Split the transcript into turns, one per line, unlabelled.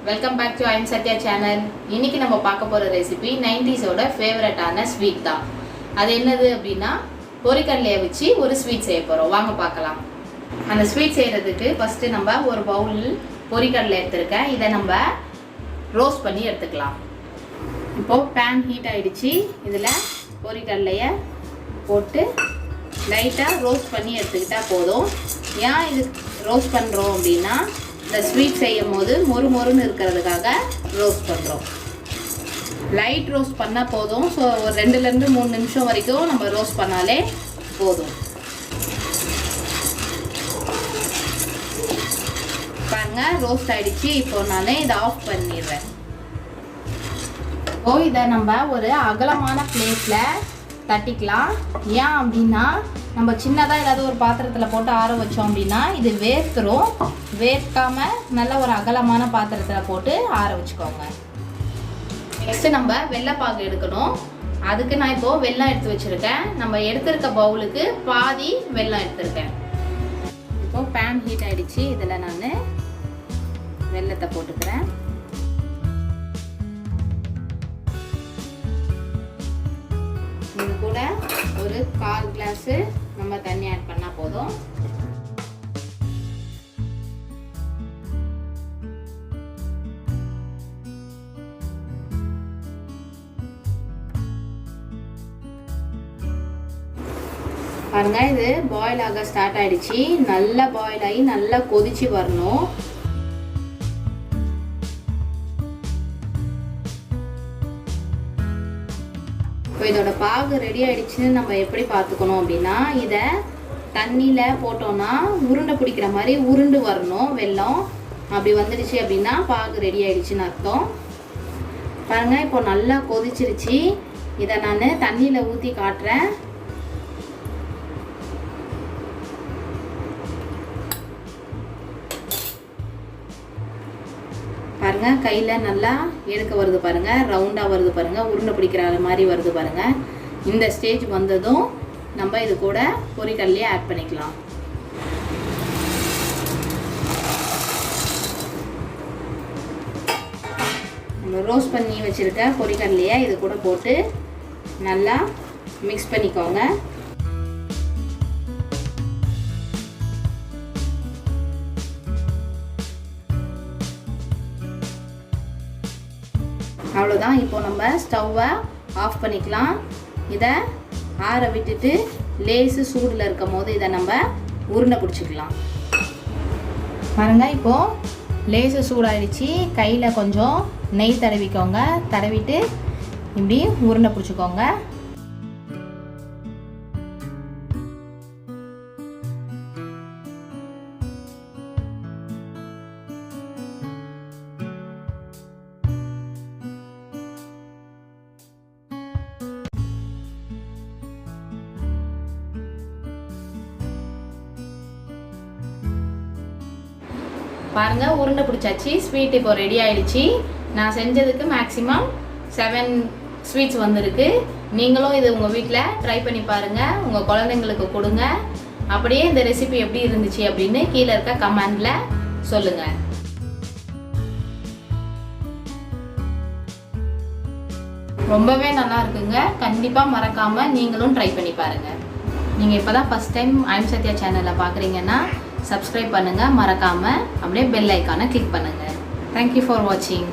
Welcome back to Sathiya channel. இன்னைக்கு நம்ம பார்க்க போற ரெசிபி 90s ஓட ஃபேவரட்டான ஸ்வீட் தான். அது என்னது அப்படினா பொரிக்கடலையை வச்சு ஒரு ஸ்வீட் செய்ய போறோம். வாங்க பார்க்கலாம். அந்த ஸ்வீட் செய்யிறதுக்கு ஃபர்ஸ்ட் நம்ம ஒரு பவுல் பொரிக்கடலை எடுத்துர்க்கேன். இத நம்ம ரோஸ்ட் பண்ணி எடுத்துக்கலாம். இப்போ pan ஹீட் ஆயிடுச்சு. இதுல பொரிக்கடலையை போட்டு லைட்டா ரோஸ்ட் பண்ணி எடுத்துக்கிட்டா போதும். ஏன் இது ரோஸ்ட் பண்றோம் அப்படினா இந்த ஸ்வீட் செய்யும்போது மொறுமொறுன்னு இருக்கிறதுக்காக ரோஸ்ட் பண்றோம். லைட் ரோஸ்ட் பண்ணா போதும். சோ ஒரு 2 ல இருந்து 3 நிமிஷம் வரைக்கும் நம்ம ரோஸ்ட் பண்ணாலே போதும். பாருங்க ரோஸ்ட் ஆயிடுச்சு. இப்போ நான் இத ஆஃப் பண்ணிடுறேன். இப்போ இத நம்ம ஒரு அகலமான பிளேட்ல தட்டிக்கலாம். ஏன் அப்படினா நம்ம சின்னதா ஏதாவது ஒரு பாத்திரத்துல போட்டு ஆற வச்சோம் அப்படினா இது வேர்த்துரும். வேர்க்காம நல்ல ஒரு அகலமான பாத்திரத்துல போட்டு ஆற வச்சுக்கோங்க. நெக்ஸ்ட் நம்ம வெல்லம் பாகு எடுக்கணும். அதுக்கு நான் இப்போ வெல்லம் எடுத்து வச்சிருக்கேன். நம்ம எடுத்துருக்க பவுலுக்கு பாதி வெல்லம் எடுத்துருக்கேன். இப்போ pan ஹீட் ஆயிடுச்சு. இதுல நான் வெல்லத்தை போட்டுக்கிறேன். இது கூட ஒரு 1/4 கிளாஸ் நம்ம தண்ணி ஆட் பண்ணா போதும். பாருங்க இது பாயில் ஆக ஸ்டார்ட் ஆயிடுச்சு. நல்லா பாயில் ஆகி நல்லா கொதிச்சு வரணும். இப்போ இதோட பாகு ரெடி ஆயிடுச்சுன்னு நம்ம எப்படி பார்த்துக்கணும் அப்படின்னா இத தண்ணியில போட்டோம்னா உருண்டை பிடிக்கிற மாதிரி உருண்டு வரணும் வெல்லம். அப்படி வந்துடுச்சு அப்படின்னா பாகு ரெடி ஆயிடுச்சுன்னு அர்த்தம். பாருங்க இப்போ நல்லா கொதிச்சிருச்சு. இதை நான் தண்ணியில ஊற்றி காட்டுறேன். பாருங்க கையில நல்லா எடுக்க வருது பாருங்க. ரவுண்டா வருது பாருங்க. உருண்டை பிடிக்கிற மாதிரி வருது பாருங்க. இந்த ஸ்டேஜ் வந்ததும் நம்ம இது கூட பொரிக்கடலையை ஆட் பண்ணிக்கலாம். நம்ம ரோஸ்ட் பண்ணி வச்சிருக்க பொரிக்கடலையை இது கூட போட்டு நல்லா மிக்ஸ் பண்ணிக்கோங்க. அவ்வளோதான். இப்போ நம்ம ஸ்டவ்வை ஆஃப் பண்ணிக்கலாம். இதை ஆற விட்டுட்டு லேசு சூடில் இருக்கும் போது இதை நம்ம உருண்டை பிடிச்சிக்கலாம். பாருங்க இப்போ லேசு சூடாயிடுச்சு. கையில் கொஞ்சம் நெய் தடவிக்கோங்க. தடவிட்டு இப்படி உருண்டை பிடிச்சிக்கோங்க. பாருங்க உருண்டை பிடிச்சாச்சு. ஸ்வீட் இப்போ ரெடி ஆயிடுச்சு. நான் செஞ்சதுக்கு மேக்ஸிமம் 7 ஸ்வீட்ஸ் வந்திருக்கு. நீங்களும் இது உங்கள் வீட்டில் ட்ரை பண்ணி பாருங்கள். உங்கள் குழந்தைங்களுக்கு கொடுங்க. அப்படியே இந்த ரெசிபி எப்படி இருந்துச்சு அப்படின்னு கீழே இருக்க கமெண்டில் சொல்லுங்கள். ரொம்பவே நல்லா இருக்குங்க. கண்டிப்பாக மறக்காமல் நீங்களும் ட்ரை பண்ணி பாருங்கள். நீங்கள் இப்போ தான் ஃபஸ்ட் டைம் சத்யா சேனலை பார்க்குறீங்கன்னா சப்ஸ்கிரைப் பண்ணுங்கள். மறக்காமல் அப்படியே பெல் ஐக்கானை கிளிக் பண்ணுங்கள். தேங்க்யூ ஃபார் வாட்சிங்.